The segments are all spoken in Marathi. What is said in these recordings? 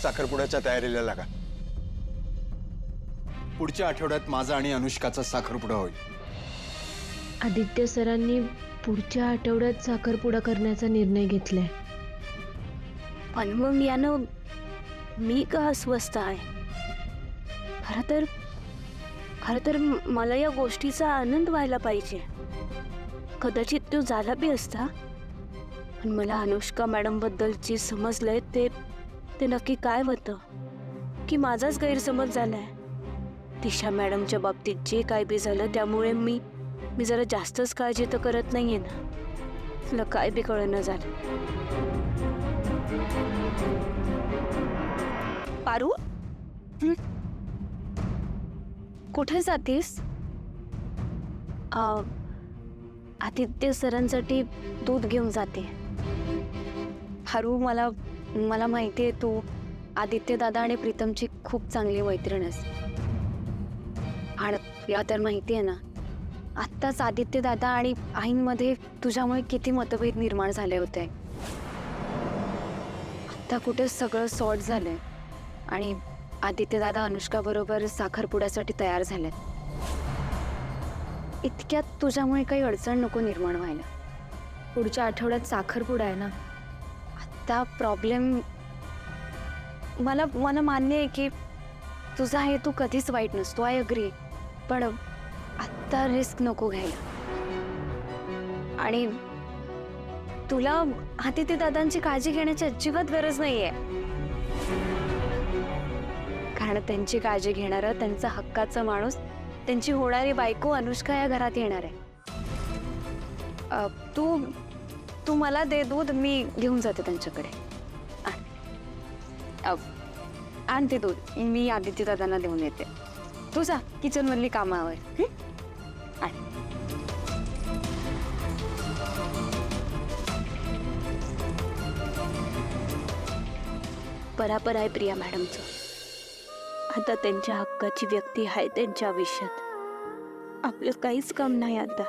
साखरपुड्याच्या तयारीला लागा. पुढच्या आठवड्यात माझा आणि अनुष्काचा साखरपुडा होईल. आदित्य सरांनी पुढच्या आठवड्यात साखरपुडा करण्याचा निर्णय घेतलाय. पण मग यानं मी का अस्वस्थ आहे? खरं तर मला या गोष्टीचा आनंद व्हायला पाहिजे. कदाचित तो झाला बी असता, पण मला अनुष्का मॅडम बद्दलची समजलंय ते नक्की काय होतं की माझाच गैरसमज झालाय. दिशा मॅडमच्या बाबतीत जे काय बी झालं त्यामुळे मी जरा जास्तच काळजी तर करत नाहीये ना. तुला काय बी कळेना झालं. पारू, कुठे जातीस? आदित्य सरांसाठी दूध घेऊन जाते. पारू, मला माहिती आहे तू आदित्य दादा आणि प्रीतमची खूप चांगली मैत्रीण आहेस. आणि तुला तर माहिती आहे ना, आत्ताच आदित्य दादा आणि आईंमध्ये तुझ्यामुळे किती मतभेद निर्माण झाले होते. आता कुठे सगळं सॉर्ट झालंय आणि आदित्य दादा अनुष्का बरोबर साखरपुड्यासाठी तयार झाले. इतक्यात तुझ्यामुळे काही अडचण नको निर्माण व्हायला. पुढच्या आठवड्यात साखरपुडा आहे ना. आता प्रॉब्लेम मला मान्य आहे की तुझा हेतू कधीच वाईट नसतो. I agree. पण आत्ता रिस्क नको घ्यायला. आणि तुला आदित्य दादांची काळजी घेण्याची अजिबात गरज नाहीये. कारण त्यांची काळजी घेणारा त्यांचा हक्काचा माणूस, त्यांची होणारी बायको अनुष्का या घरात येणार आहे. तू मला दे दूध, मी घेऊन जाते त्यांच्याकडे. आणते दूध, मी आदित्य दादांना देऊन येते. तू जा किचन मधली कामावर. बराबर आहे प्रिया मॅडमचं. आता त्यांच्या हक्काची व्यक्ती आहे त्यांच्या आयुष्यात. आपलं काहीच काम नाही आता.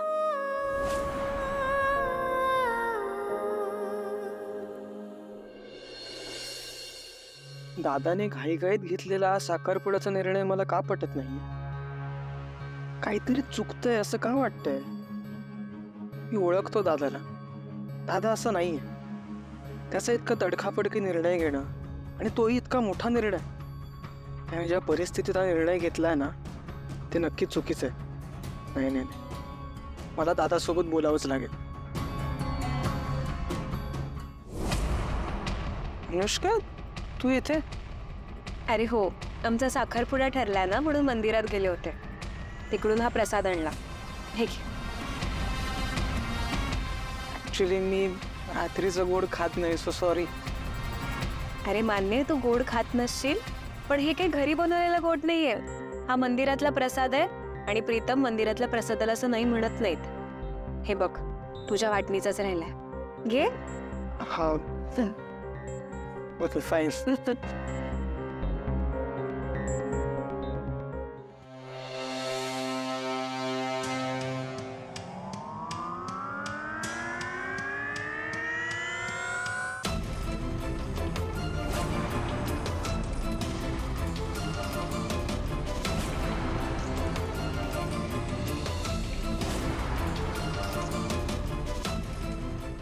दादाने घाईघाईत घेतलेला साखरपुड्याचा निर्णय मला का पटत नाही. काहीतरी चुकतंय असं का वाटतंय. मी ओळखतो दादाला. दादा असं नाहीये. त्याचा इतका तडकाफडकी निर्णय घेणं, आणि तोही इतका मोठा निर्णय, त्याने ज्या परिस्थितीत हा निर्णय घेतलाय ना, ते नक्की चुकीचं आहे. नाही, मला दादासोबत बोलावंच लागेल. अनुष्का, तू इथे? अरे हो, आमचा साखरपुडा ठरला ना, म्हणून मंदिरात गेले होते. तिकडून हा प्रसाद आणला. हे घे. ऍक्च्युली मी रात्रीचं गोड खात नाही, सो सॉरी. अरे मान्य, तू गोड खात नसशील, पण हे काही घरी बनवलेला गोड नाहीये. हा मंदिरातला प्रसाद आहे आणि प्रीतम मंदिरातल्या प्रसादाला असं नाही म्हणत नाहीत. हे बघ, तुझ्या वाटणीचाच राहिलाय. घे. हा, ओके फाईन.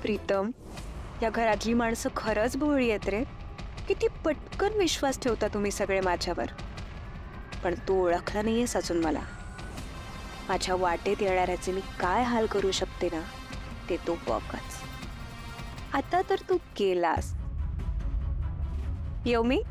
प्रीतम, या घरातली माणसं खरंच भोळी आहेत रे. किती पटकन विश्वास ठेवता तुम्ही सगळे माझ्यावर. पण तू ओळखला नाहीयेस अजून मला. माझ्या वाटेत येणाऱ्याचे मी काय हाल करू शकते ना, ते तू बघच. आता तर तू केलास. येऊ मी?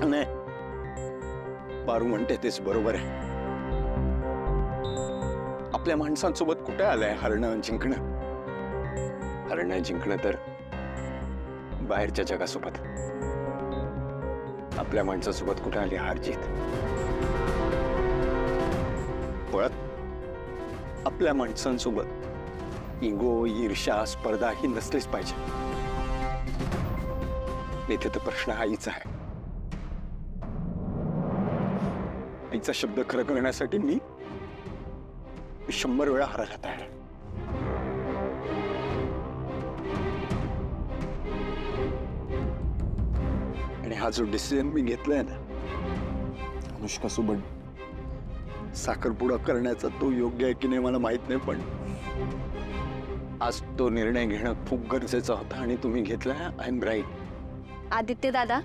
नाही, पारू म्हणते तेच बरोबर आहे. आपल्या माणसांसोबत कुठे आलंय हरणं जिंकणं. हरणं जिंकणं तर बाहेरच्या जगासोबत. आपल्या माणसासोबत कुठे आली हार जीत. पळत आपल्या माणसांसोबत इगो, ईर्ष्या, स्पर्धा ही नसलीच पाहिजे. इथे तर प्रश्न आईचा आहे. आईचा शब्द खरं करण्यासाठी मी 100 वेळा हरायला तयार आहे. आणि हा जो डिसिजन मी घेतलाय ना, अनुष्कासोबत साखरपुडा करण्याचा, तो योग्य आहे की नाही मला माहित नाही, पण आज तो निर्णय घेणं खूप गरजेचा होता आणि तुम्ही घेतलाय. I am right. आदित्य दादा,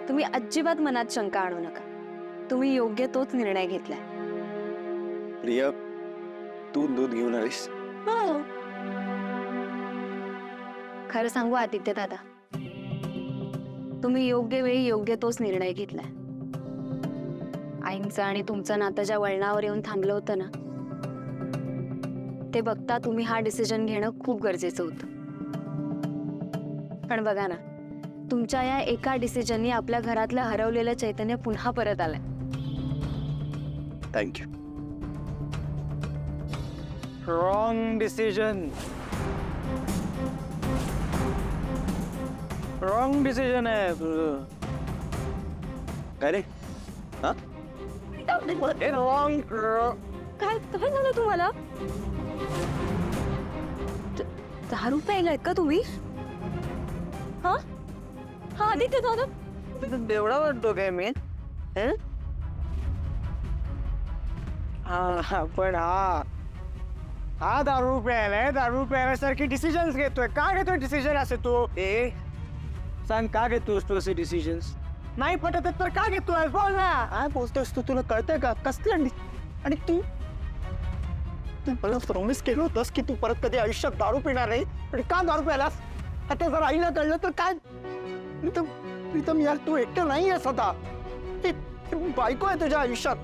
तुम्ही अजिबात मनात शंका आणू नका. तुम्ही योग्य तोच निर्णय घेतलाय. प्रिया, तू दूध घेऊन आलीस? खरं सांगू आदित्य दादा, तुम्ही योग्य वेळी योग्य तोच निर्णय घेतलाय. आईंचं आणि तुमचं नातं ज्या वळणावर येऊन थांबलं होतं ना, ते बघता तुम्ही हा डिसिजन घेणं खूप गरजेचं होतं. पण बघा ना, तुमच्या या एका डिसिजननी आपल्या घरातलं हरवलेलं चैतन्य पुन्हा परत आलंय. Thank you. Wrong decision. Wrong decision आहे तुझं. काय रे? हा? रॉंग. काय काय झालं तुम्हाला? दारू प्यायलात का तुम्ही? हा हा आदित्य दादा, एवढा वाटतो काय मी? हं? हा पण हा दारू प्यायलाय. दारू प्यायल्यासारखी डिसिजन्स घेतोय. का घेतोय डिसिजन असे तू? सांग, का घेतोस तू असे डिसिजन्स? नाही पटत तर का घेतोय? बोल ना. काय बोलतोस तू? तुला कळतंय का कसलं? आणि तू मला प्रॉमिस केलं होतंस की तू परत कधी आयुष्यात दारू पिणार नाही. आणि का दारू प्यायलास? आता जर आईला कळलं तर काय? प्रीतम यार, तू एकटं नाही आहेस आता. ती बायको आहे तुझ्या आयुष्यात.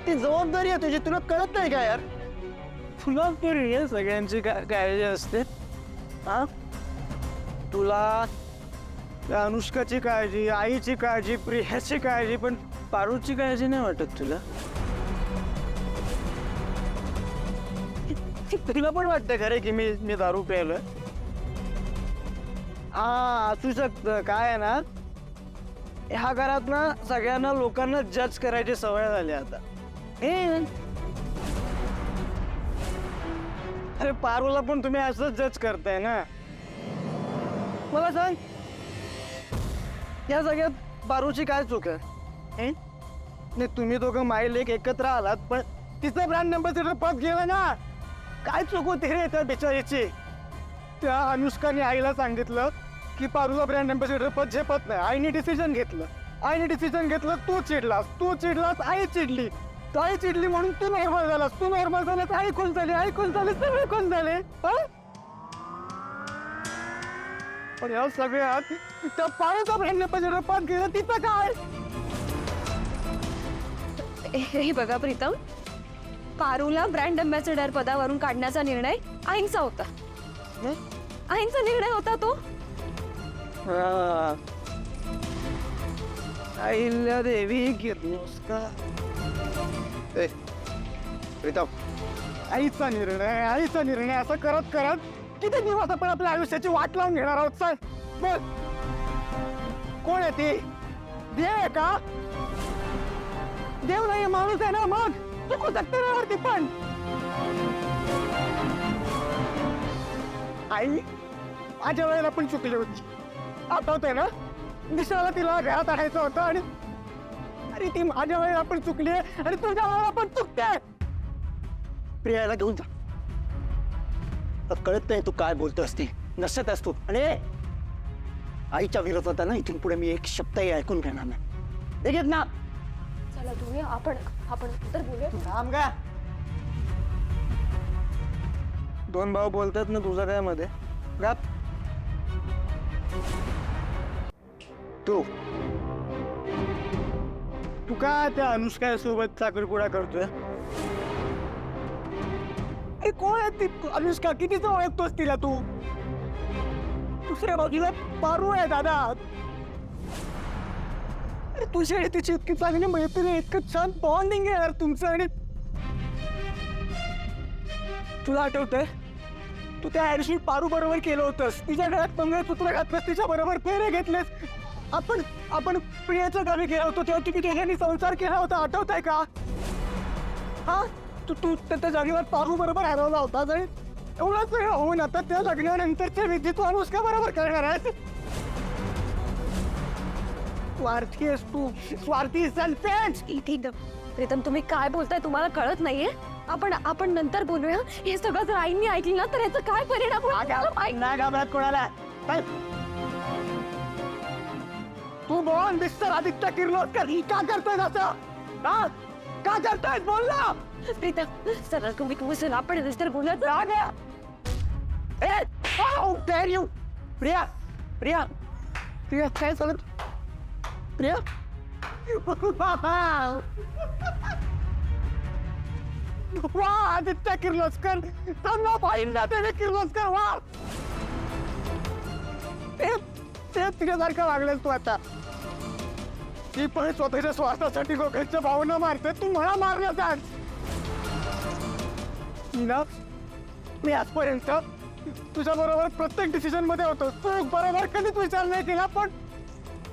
ती जबाबदारी आहे तुझी. तुला कळत नाही का यार? तुला तरी सगळ्यांची काळजी असते. हा, तुला त्या अनुष्काची काळजी, आईची काळजी, प्रियाची काळजी, पण पारूची काळजी नाही वाटत तुला? तुला पण वाटतं खरे की मी दारू प्यायलोय? असू शकतं. काय आहे ना, ह्या घरात ना सगळ्यांना लोकांना जज करायची सवय झाली आता. अरे पारूला पण तुम्ही असंच जज करताय ना. मला सांग, या सगळ्यात पारूची काय चूक आहे? नाही, तुम्ही दोघं माई लेक एकत्र आलात, पण तिचं ब्रँड अँबॅसेडर पद गेलं ना. काय चूक होती रे त्या बिचारीची? त्या अनुष्काने आईला सांगितलं की पारूला ब्रँड अँबॅसेडर पद झेपत नाही. आईने डिसिजन घेतलं. तू चिडलास, आई चिडली. आई चिडली म्हणून तू नॉर्मल झालास. आई खुश झाली, सगळे खुश झाले. पण या सगळ्यात त्या पारूचा ब्रँड अँबॅसेडर पद गेलं, तिचं काय? हे बघा प्रीतम, पारूला ब्रँड अँबॅसेडर पदावरून काढण्याचा निर्णय आईंचा होता. आईंचा निर्णय होता तो. आईला देवी घेतलोस का? प्रीतम, आईचा निर्णय असं करत करत किती दिवस आपण आपल्या आयुष्याची वाट लावून घेणार आहोत? सांग बोल, कोण आहे ती? देव आहे का? देव नाही, माणूस आहे ना. मग चुकू शकते ना वरती. पण आई माझ्या वेळेला पण चुकली होती, आठवतंय ना? दिशाला तिला घरात आणायचं होतं आणि अरे ती माझ्या वेळेला पण चुकली आहे आणि तुझ्या वेळेला पण चुकते. प्रियाला घेऊन जा. कळत नाही तू काय बोलतोस? ती नसत असतो. आणि आईच्या विरोधात ना इथून पुढे मी एक शब्दही ऐकून घेणार नाही. घेत ना. चला तुम्ही आपण तर बोलूया. थांब का? दोन भाऊ बोलतात ना, तुझं काय मध्ये? तू का त्या अनुष्का सोबत साखरपुडा करतोय? कोण आहे ती अनुष्का? कितीच ओळखतोस तिला तू? दुसऱ्या बाजूला पारू आहे दादा. तुझी आणि तिची इतकी चांगली मैत्री, इतकं छान बॉन्डिंग आहे यार तुमचं. आणि तुला आठवतंय तू त्या ऍडशी पारू बरोबर केलं होतंस, तिच्या गळ्यात मंगळसूत्र घातलंस, तिच्या बरोबर फेरे घेतलेस. आपण आपण प्रियाच्या गावी गेलो होतो तेव्हा तुम्ही दोघांनी संसार केला होता, आठवत आहे का? हा तू तू त्या जागेवर पारू बरोबर हरवला होता. आणि एवढाच वेळ होऊन आता त्या लग्नानंतरच्या विधी तू अनुष्का बरोबर करणार आहेस. स्वार्थी आहेस तू, स्वार्थी सेल्फिश. प्रीतम तुम्ही काय बोलताय तुम्हाला कळत नाहीये? आपण नंतर बोलूया. हे सगळं जर आईंनी ऐकलं ना तर याचा काय परिणाम होईल? नाही घाबरत कोणाला. तू बोल मिस्टर आदित्य किर्लोस्कर, ही का करतोय असं? हा? का करतोय बोल ना. प्रीतम सरळ तुम्ही चला आपण नंतर बोलूया. राग आहे. ए, how dare you? Priya Priya Priya काय चालत? प्रिया वा आदित्य किर्लोस्कर, चांगला पाहिला त्याने किर्लोस्कर. वा ते तुझ्यासारखं वागलेस तू आता. ती पण स्वतःच्या स्वार्थासाठी लोकांच्या भावना मारते, तू मला मारण्याचा. मी आजपर्यंत तुझ्या बरोबर प्रत्येक डिसिजन मध्ये होतो, तू बरोबर कधीच विचार नाही केला. पण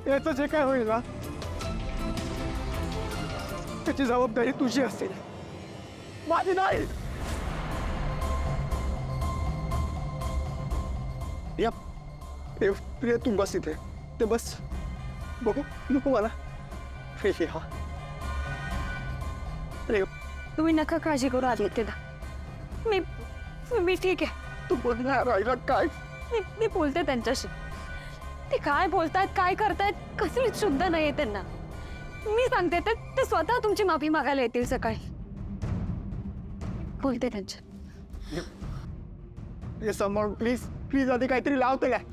याचं जे काय होईल ना त्याची जबाबदारी तुझी असेल, माझी नाही. या प्रिय तू बस इथे, ते बस बघू नको मला. हा प्रिय तुम्ही नका काळजी करू आदित्यदा. मी ठीक आहे. तू बोलणार राहिला काय? मी बोलते त्यांच्याशी. ते काय बोलतायत काय करतायत कसलीच शुद्ध नाहीये त्यांना. मी सांगते ते स्वतः तुमची माफी मागायला येतील सकाळी. बोलते त्यांच्या. हे समोर प्लीज प्लीज आधी काहीतरी लावते काय?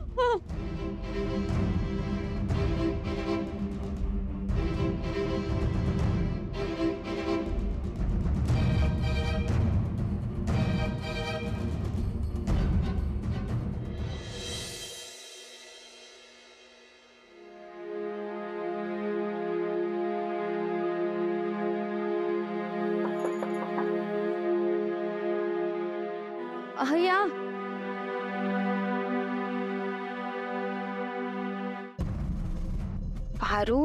या पारू.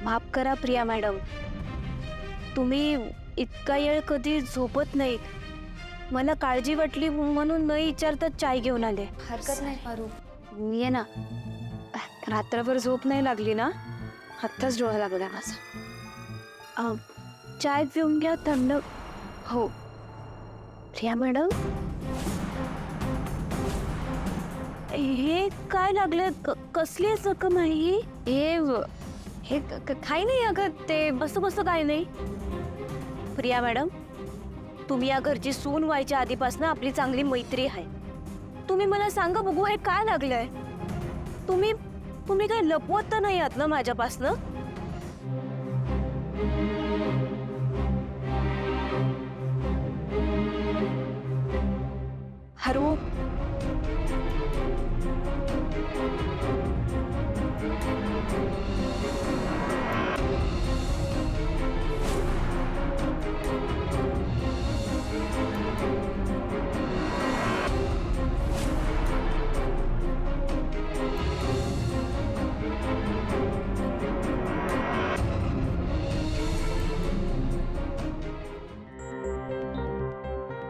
माफ करा प्रिया मॅडम, तुम्ही इतका वेळ कधी झोपत नाही. मला काळजी वाटली म्हणून न विचारता चाय घेऊन आले. हरकत नाही पारू. ये ना. रात्रभर झोप नाही लागली ना, आत्ताच डोळा लागला माझा. चाय पिऊन घ्या, थंड. हो प्रिया मॅडम, हे काय लागलं? कसली जखम आहे ही? हे काही नाही अगं. ते असं कसं काय नाही? प्रिया मॅडम, तुम्ही या घरची सून व्हायच्या आधीपासून आपली चांगली मैत्री आहे. तुम्ही मला सांगा बघू, हे काय लागलंय? तुम्ही काही लपवत तर नाही आहात ना माझ्यापासनं? हरू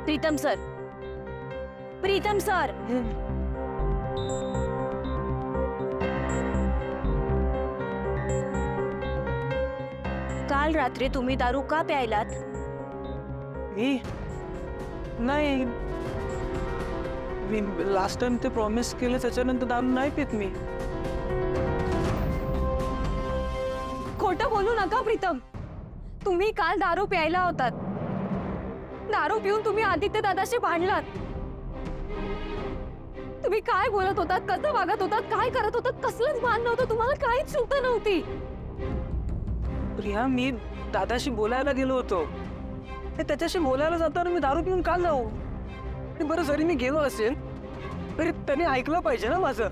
प्रीतम सर, प्रीतम सर, काल रात्री तुम्ही दारू का प्यायलात? नाही, मी लास्ट टाइम ते प्रॉमिस केलं त्याच्यानंतर दारू नाही पित मी. खोटं बोलू नका प्रीतम. तुम्ही काल दारू प्यायला होतात. दारू पिऊन तुम्ही आदित्य दादाशी भांडलात. तुम्ही काय बोलत होतात, कसं वागत होतात, काय करत होतात, कसलंच भान नव्हतं तुम्हाला, काहीच चिंता नव्हती. प्रिया, मी दादाशी बोलायला गेलो होतो. त्याच्याशी बोलायला जाताना मी दारू पिऊन का जाऊ? आणि बरं, जरी मी गेलो असेल तरी त्याने ऐकलं पाहिजे ना माझं.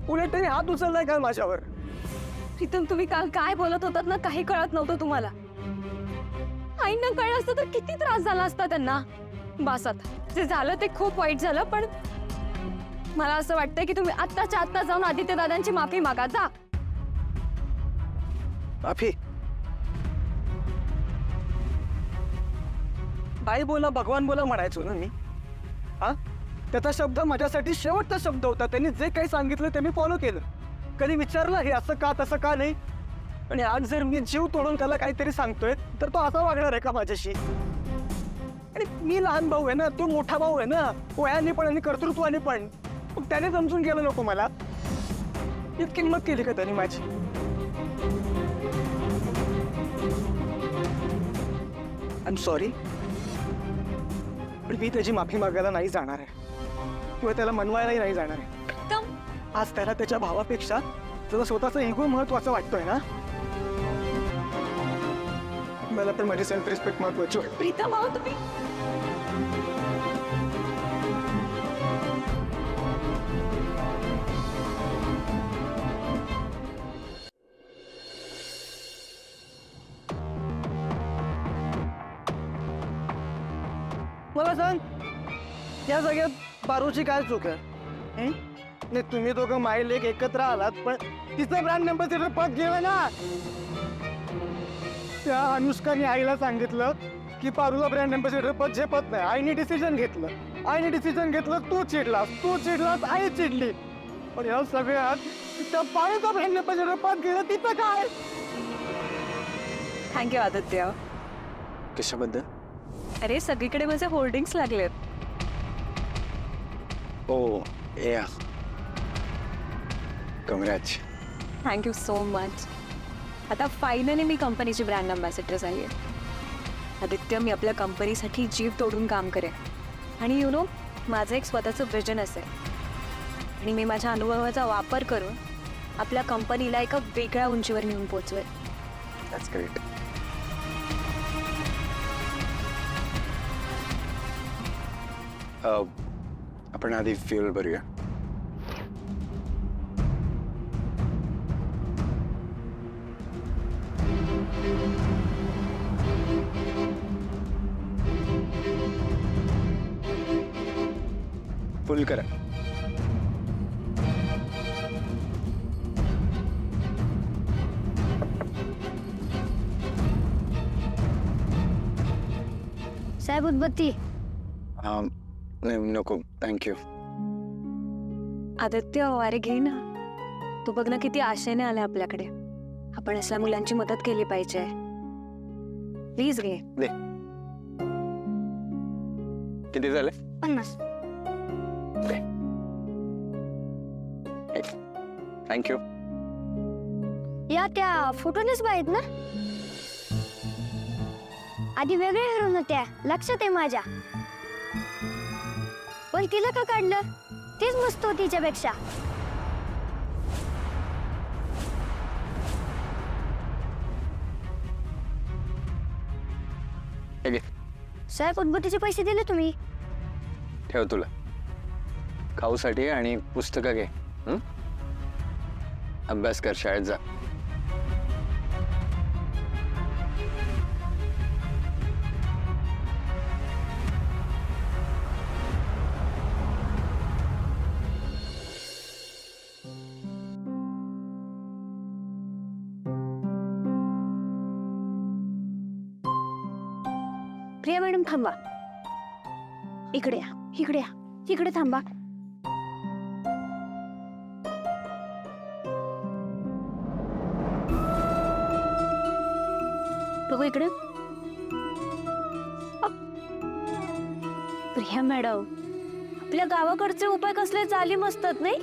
उलट त्याने हात उचललाय का माझ्यावर? प्रीतम, तुम्ही काल काय बोलत होतात ना, काही कळत नव्हतं तुम्हाला. आईंना कळलं असतं तर किती त्रास झाला असता त्यांना. बस आता जे झालं ते खूप वाईट झालं, पण मला असं वाटतंय की तुम्ही आत्ताच्या आत्ता जाऊन आदित्य दादांची माफी मागा. जा. माफी? बाई बोला भगवान बोला म्हणायचो ना मी. हा, त्याचा शब्द माझ्यासाठी शेवटचा शब्द होता. त्यांनी जे काही सांगितलं ते मी फॉलो केलं. कधी विचारलं हे असं का तसं का नाही. आणि आज जर मी जीव तोडून त्याला काहीतरी सांगतोय तर तो असा वागणार आहे का माझ्याशी? आणि मी लहान भाऊ आहे ना, तो मोठा भाऊ आहे ना, वयाने पण आणि कर्तृत्वाने पण. मग त्याने समजून गेलं नको मला? इतकी किंमत केली का त्याने माझी? आय एम सॉरी, पण मी त्याची माफी मागायला नाही जाणार आहे किंवा त्याला मनवायलाही नाही जाणार आहे. प्रीतम, आज त्याला त्याच्या भावापेक्षा त्याचा स्वतःचा इगो महत्वाचा वाटतोय ना. मला तर माझी सेल्फ रिस्पेक्ट महत्वाची वाटते. प्रीतम अहो तुम्ही. मला सांग, या सगळ्यात पारूची काय चूक आहे? हं? नाही, तुम्ही दोघं माई लेक एकत्र आलात, पण तिचं ब्रँड अँबॅसेडर पद गेलं ना. त्या अनुष्काने आईला सांगितलं की पारूला ब्रँड अँबॅसेडर पद झेपत नाही. आईने डिसिजन घेतलं. तू चिडलास, आई चिडली. पण या सगळ्यात त्या पारूचा ब्रँड अँबॅसेडर पद गेलं, तिचं काय? थँक्यू आदित्य. कशाबद्दल? अरे सगळीकडे माझे होर्डिंग्स लागलेत. Oh yeah, congrats. Thank you so much. आता फायनली मी कंपनीची ब्रँड अँबॅसेडर झाली आहे. आदित्य, मी आपल्या कंपनीसाठी जीव तोडून काम करेन. आणि यु नो, माझं एक स्वतःचं विजन असेल आणि मी माझ्या अनुभवाचा वापर करून आपल्या कंपनीला एका वेगळ्या उंचीवर नेऊन पोहोचवेल. That's great. आपण आधी फ्युल भरूया. फुल करा. साहेब उदबत्ती. नाही नको, थँक्यू. आदित्य, अरे घे ना. तू बघ ना किती आशेने आले आपल्याकडे. आपण असल्या मुलांची मदत केली पाहिजे. प्लीज घे. दे. किती झाले? 50. थँक्यू. या त्या फोटोनेच आहेत ना? आधी वेगळ्या हिरोईन होत्या, लक्षात आहे माझ्या. पण तिला का काढलं? तेच मस्त होती तिच्यापेक्षा. हे घे. साहेब उदबत्तीचे पैसे दिले तुम्ही? ठेव तुला खाऊसाठी आणि पुस्तकं घे. अभ्यास कर, शाळेत जा. प्रिया मॅडम थांबा. इकडे या, इकडे या, इकडे थांबा. बघू इकडे. प्रिया मॅडम, आपल्या गावाकडचे उपाय कसले जालिम असतात नाही?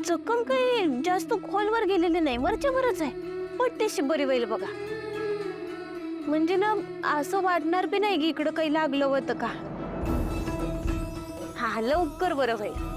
जखम काही जास्त खोलवर गेलेली नाही, वरच्या वरच आहे, पण तशी बरी होईल बघा. म्हणजे ना असं वाटणार बी नाही की इकडं काही लागलं होतं का. हा, लवकर बरं होईल.